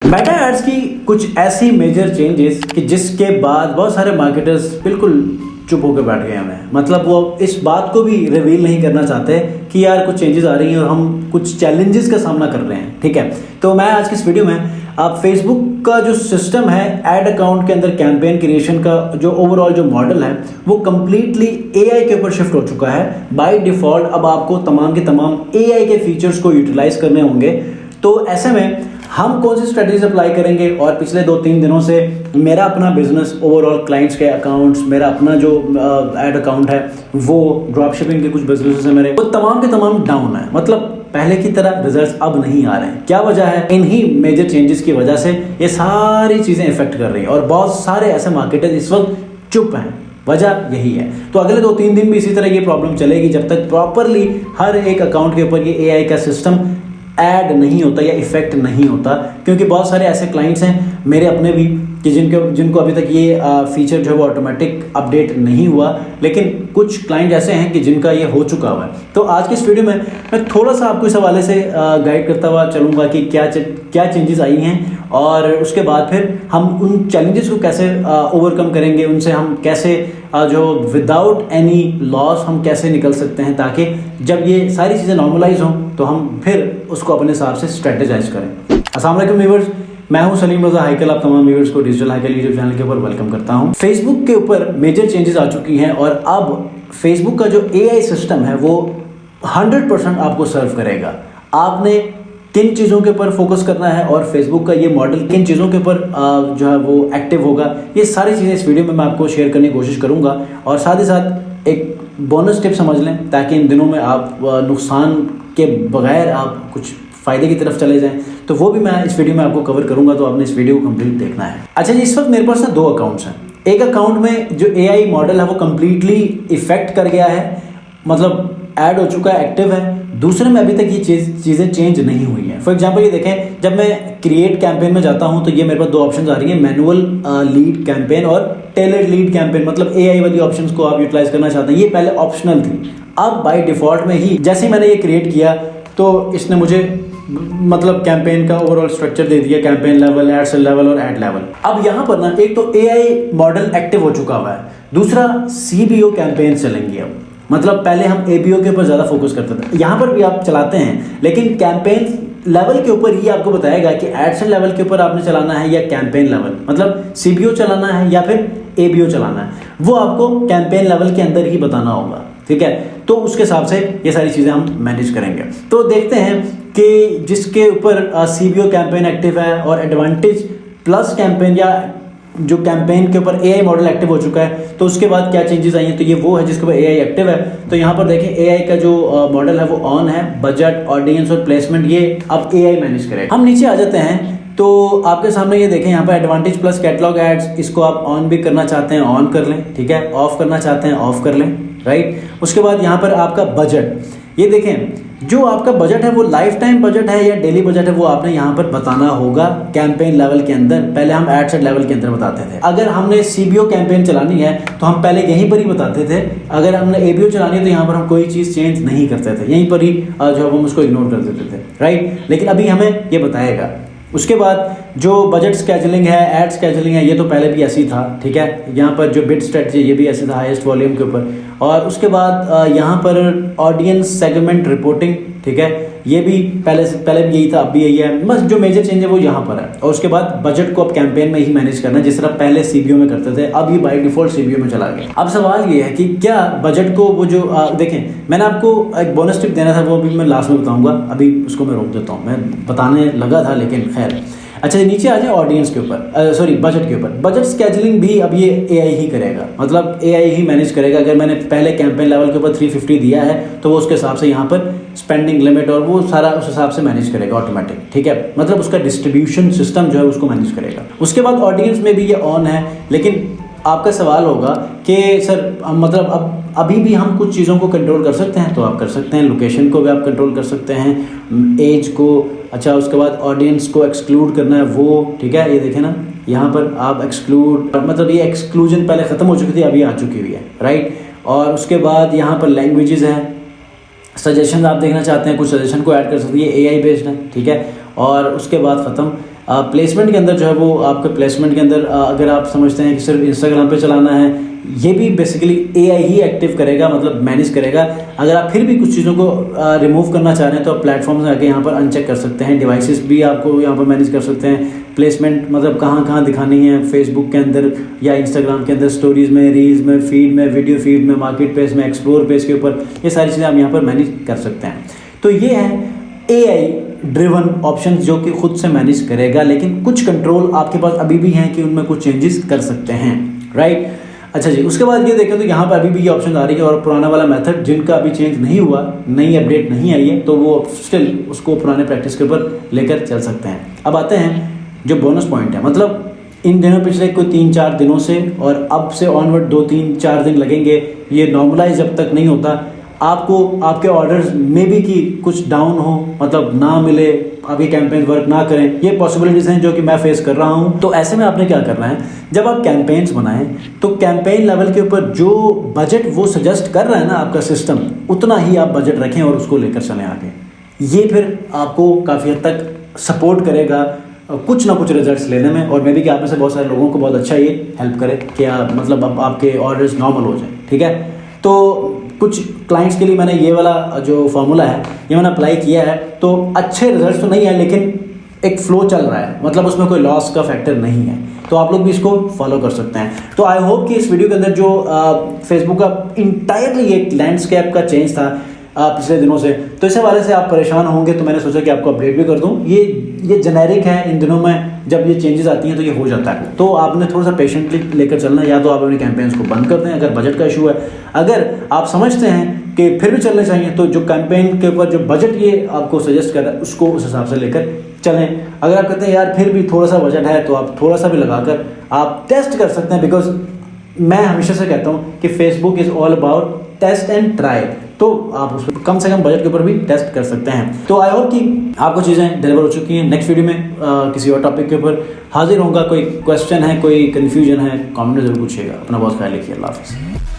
Meta ads की कुछ ऐसी मेजर चेंजेस कि जिसके बाद बहुत सारे मार्केटर्स बिल्कुल चुप होकर बैठ गए हैं। मतलब वो इस बात को भी रिवील नहीं करना चाहते कि यार कुछ चेंजेस आ रही हैं और हम कुछ चैलेंजेस का सामना कर रहे हैं। ठीक है, तो मैं आज की इस वीडियो में आप फेसबुक का जो सिस्टम है ऐड अकाउंट के अंदर कैंपेन क्रिएशन का जो ओवरऑल जो मॉडल है वो कंप्लीटली एआई के ऊपर शिफ्ट हो चुका है। बाय डिफॉल्ट अब आपको तमाम के तमाम एआई के फीचर्स को यूटिलाइज करने होंगे। तो ऐसे में हम कौन सी स्ट्रेटजीज अप्लाई करेंगे और पिछले 2-3 दिनों से मेरा अपना बिजनेस ओवरऑल क्लाइंट्स के अकाउंट्स, मेरा अपना जो ऐड अकाउंट है वो ड्रॉप शिपिंग के कुछ बिजनेसेस है मेरे, वो तमाम के तमाम डाउन है। मतलब पहले की तरह रिजल्ट्स अब नहीं आ रहे हैं। क्या वजह है? इन्हीं मेजर चेंजेस की वजह से ये सारी चीजें इफेक्ट कर रही हैं और बहुत सारे ऐसे मार्केटर्स इस वक्त चुप हैं। वजह यही है। तो अगले 2-3 दिन भी इसी तरह ये प्रॉब्लम चलेगी जब तक प्रॉपरली हर एक अकाउंट के ऊपर ये एआई का सिस्टम ऐड नहीं होता या इफेक्ट नहीं होता। क्योंकि बहुत सारे ऐसे क्लाइंट्स हैं मेरे अपने भी कि जिनको अभी तक ये फीचर जो है वो ऑटोमेटिक अपडेट नहीं हुआ, लेकिन कुछ क्लाइंट ऐसे हैं कि जिनका ये हो चुका हुआ है। तो आज की इस वीडियो में मैं थोड़ा सा आपको इस हवाले से गाइड करता हुआ चलूँगा कि क्या चेंजेस आई हैं और उसके बाद फिर हम उन चैलेंजेस को कैसे ओवरकम करेंगे, उनसे हम कैसे जो विदाउट एनी लॉस हम कैसे निकल सकते हैं, ताकि जब ये सारी चीज़ें नॉर्मलाइज हों तो हम फिर उसको अपने हिसाब से स्ट्रेटेजाइज करें। अस्सलाम वालेकुम व्यूअर्स, मैं हूं सलीम रज़ा हाइकल। आप तमाम व्यूअर्स को डिजिटल हाइकल यूट्यूब चैनल के ऊपर वेलकम करता हूं। फेसबुक के ऊपर मेजर चेंजेस आ चुकी हैं और अब फेसबुक का जो एआई सिस्टम है वो 100% आपको सर्व करेगा। आपने किन चीज़ों के ऊपर फोकस करना है और फेसबुक का ये मॉडल किन चीज़ों के ऊपर जो है वो एक्टिव होगा, ये सारी चीज़ें इस वीडियो में मैं आपको शेयर करने की कोशिश करूँगा। और साथ ही साथ एक बोनस टिप समझ लें ताकि इन दिनों में आप नुकसान के बगैर आप कुछ फ़ायदे की तरफ चले जाएं, तो वो भी मैं इस वीडियो में आपको कवर करूँगा। तो आपने इस वीडियो को कंप्लीट देखना है। अच्छा जी, इस वक्त मेरे पास ना 2 अकाउंट्स हैं। एक अकाउंट में जो एआई मॉडल है वो कम्प्लीटली इफेक्ट कर गया है, मतलब ऐड हो चुका है, एक्टिव है। दूसरे में अभी तक ये चीज़ें चेंज नहीं हुई हैं। फॉर एग्जांपल ये देखें, जब मैं क्रिएट कैंपेन में जाता हूं तो ये मेरे पास 2 ऑप्शंस आ रही हैं, मैनुअल लीड कैंपेन और टेलर्ड लीड कैंपेन। मतलब एआई वाली ऑप्शंस को आप यूटिलाइज करना चाहते हैं, ये पहले ऑप्शनल थी। अब बाय डिफॉल्ट में ही जैसे ही मैंने ये क्रिएट किया तो इसने मुझे मतलब कैंपेन का ओवरऑल स्ट्रक्चर दे दिया, campaign level, ad set level और एड लेवल। अब यहाँ पर ना एक तो एआई मॉडल एक्टिव हो चुका हुआ है, दूसरा सीबीओ कैंपेन चलेंगी अब। मतलब पहले हम एबीओ के ऊपर ज़्यादा फोकस करते थे, यहाँ पर भी आप चलाते हैं लेकिन कैंपेन लेवल के ऊपर ही आपको बताएगा कि एडसेंस लेवल के ऊपर आपने चलाना है या कैंपेन लेवल, मतलब सीबीओ चलाना है या फिर एबीओ चलाना है, वो आपको कैंपेन लेवल के अंदर ही बताना होगा। ठीक है, तो उसके हिसाब से ये सारी चीज़ें हम मैनेज करेंगे। तो देखते हैं कि जिसके ऊपर सीबीओ कैंपेन एक्टिव है और एडवांटेज प्लस कैंपेन या जो कैंपेन के ऊपर एआई मॉडल एक्टिव हो चुका है, तो उसके बाद क्या चेंजेस आई हैं। तो ये वो है जिसके ऊपर एआई एक्टिव है। तो यहाँ पर देखें एआई का जो मॉडल है वो ऑन है, बजट, ऑडियंस और प्लेसमेंट ये अब एआई मैनेज करेगा। हम नीचे आ जाते हैं तो आपके सामने ये देखें, यहाँ पर एडवांटेज प्लस कैटलॉग एड्स, इसको आप ऑन भी करना चाहते हैं ऑन कर लें, ठीक है, ऑफ करना चाहते हैं ऑफ कर लें, राइट। उसके बाद यहाँ पर आपका बजट, ये देखें जो आपका बजट है वो लाइफ टाइम बजट है या डेली बजट है, वो आपने यहाँ पर बताना होगा कैंपेन लेवल के अंदर। पहले हम एड सेट लेवल के अंदर बताते थे। अगर हमने सीबीओ कैंपेन चलानी है तो हम पहले यहीं पर ही बताते थे। अगर हमने एबीओ चलानी है तो यहाँ पर हम कोई चीज़ चेंज नहीं करते थे, यहीं पर ही जो हम उसको इग्नोर कर देते थे, राइट। लेकिन अभी हमें ये बताएगा। उसके बाद जो बजट स्केजुलिंग है, एड स्केजुलिंग है, ये तो पहले भी ऐसी था, ठीक है। यहाँ पर जो बिड स्ट्रेटजी ये भी ऐसे था, हाईएस्ट वॉल्यूम के ऊपर। और उसके बाद यहाँ पर ऑडियंस सेगमेंट रिपोर्टिंग, ठीक है, ये भी पहले भी यही था, अब भी यही है। बस जो मेजर चेंज है वो यहाँ पर है। और उसके बाद बजट को अब कैंपेन में ही मैनेज करना है, जिस तरह पहले सीबीओ में करते थे, अब ये बाय डिफॉल्ट सीबीओ में चला गया। अब सवाल ये है कि क्या बजट को वो जो देखें, मैंने आपको एक बोनस टिप देना था, वो भी मैं लास्ट में बताऊंगा, अभी उसको मैं रोक देता हूँ। मैं बताने लगा था लेकिन खैर। अच्छा, नीचे आ जाए ऑडियंस के ऊपर, सॉरी बजट के ऊपर। बजट स्केजुलिंग भी अब ये एआई ही करेगा, मतलब एआई ही मैनेज करेगा। अगर मैंने पहले कैंपेन लेवल के ऊपर 350 दिया है तो वो उसके हिसाब से यहाँ पर स्पेंडिंग लिमिट और वो सारा उस हिसाब से मैनेज करेगा ऑटोमेटिक, ठीक है। मतलब उसका डिस्ट्रीब्यूशन सिस्टम जो है उसको मैनेज करेगा। उसके बाद ऑडियंस में भी ये ऑन है, लेकिन आपका सवाल होगा कि सर मतलब अब अभी भी हम कुछ चीज़ों को कंट्रोल कर सकते हैं, तो आप कर सकते हैं। लोकेशन को भी आप कंट्रोल कर सकते हैं, एज को, अच्छा उसके बाद ऑडियंस को एक्सक्लूड करना है वो, ठीक है। ये देखें ना, यहाँ पर आप एक्सक्लूड, मतलब ये एक्सक्लूजन पहले ख़त्म हो चुकी थी, अभी आ चुकी हुई है, राइट। और उसके बाद यहाँ पर लैंग्वेजेस हैं, सजेशन आप देखना चाहते हैं, कुछ सजेशन को ऐड कर सकते हैं, ये एआई बेस्ड है, ठीक है। और उसके बाद ख़त्म प्लेसमेंट के अंदर जो है वो आपके प्लेसमेंट के अंदर अगर आप समझते हैं कि सिर्फ इंस्टाग्राम पे चलाना है, ये भी बेसिकली एआई ही एक्टिव करेगा, मतलब मैनेज करेगा। अगर आप फिर भी कुछ चीज़ों को रिमूव करना चाह रहे हैं तो आप प्लेटफॉर्म से आके यहाँ पर अनचेक कर सकते हैं। डिवाइसेस भी आपको यहाँ पर मैनेज कर सकते हैं। प्लेसमेंट मतलब कहाँ कहाँ दिखानी है, फेसबुक के अंदर या इंस्टाग्राम के अंदर, स्टोरीज़ में, रील्स में, फीड में, वीडियो फीड में, मार्केट पेज में, एक्सप्लोर पेज के ऊपर, ये सारी चीज़ें आप यहाँ पर मैनेज कर सकते हैं। तो ये है एआई ड्रिवन ऑप्शन जो कि खुद से मैनेज करेगा, लेकिन कुछ कंट्रोल आपके पास अभी भी हैं कि उनमें कुछ चेंजेस कर सकते हैं, राइट। अच्छा जी, उसके बाद ये देखें तो यहाँ पर अभी भी ये ऑप्शन आ रही है और पुराना वाला मेथड जिनका अभी चेंज नहीं हुआ, नई अपडेट नहीं आई है, तो वो स्टिल उसको पुराने प्रैक्टिस के ऊपर लेकर चल सकते हैं। अब आते हैं जो बोनस पॉइंट है, मतलब इन दिनों पिछले कोई 3-4 दिनों से और अब से ऑनवर्ड 2-3-4 दिन लगेंगे, ये नॉर्मलाइज जब तक नहीं होता, आपको आपके ऑर्डर्स में भी कि कुछ डाउन हो, मतलब ना मिले, आपकी कैंपेन वर्क ना करें, ये पॉसिबिलिटीज़ हैं जो कि मैं फेस कर रहा हूँ। तो ऐसे में आपने क्या करना है, जब आप कैंपेन्स बनाएं तो कैंपेन लेवल के ऊपर जो बजट वो सजेस्ट कर रहा है ना आपका सिस्टम, उतना ही आप बजट रखें और उसको लेकर चलें आगे। ये फिर आपको काफ़ी हद तक सपोर्ट करेगा कुछ ना कुछ रिजल्ट्स लेने में, और मे बी कि आप में से बहुत सारे लोगों को बहुत अच्छा ये हेल्प करे कि मतलब अब आपके ऑर्डर्स नॉर्मल हो जाए, ठीक है। तो कुछ क्लाइंट्स के लिए मैंने ये वाला जो फार्मूला है ये मैंने अप्लाई किया है, तो अच्छे रिजल्ट्स तो नहीं है लेकिन एक फ्लो चल रहा है, मतलब उसमें कोई लॉस का फैक्टर नहीं है, तो आप लोग भी इसको फॉलो कर सकते हैं। तो आई होप कि इस वीडियो के अंदर जो फेसबुक का इंटायरली एक लैंडस्केप का चेंज था पिछले दिनों से, तो इस हवाले से आप परेशान होंगे, तो मैंने सोचा कि आपको अपडेट भी कर दूं। ये जेनेरिक है, इन दिनों में जब ये चेंजेस आती हैं तो ये हो जाता है, तो आपने थोड़ा सा पेशेंटली लेकर चलना है। या तो आप अपने कैंपेन्स को बंद कर दें अगर बजट का इशू है, अगर आप समझते हैं कि फिर भी चलने चाहिए तो जो कैंपेन के ऊपर जो बजट ये आपको सजेस्ट कर रहा है उसको उस हिसाब से लेकर चलें। अगर आप कहते हैं यार फिर भी थोड़ा सा बजट है, तो आप थोड़ा सा भी लगाकर आप टेस्ट कर सकते हैं, बिकॉज मैं हमेशा से कहता हूँ कि Facebook is all about test and try, तो आप उस पर कम से कम बजट के ऊपर भी टेस्ट कर सकते हैं। तो आई होप कि आपको चीज़ें डिलीवर हो चुकी हैं। नेक्स्ट वीडियो में किसी और टॉपिक के ऊपर हाजिर होऊंगा। कोई क्वेश्चन है, कोई कन्फ्यूजन है, कमेंट में जरूर पूछिएगा। अपना बहुत ख्याल रखिए। अल्लाह हाफ़िज़।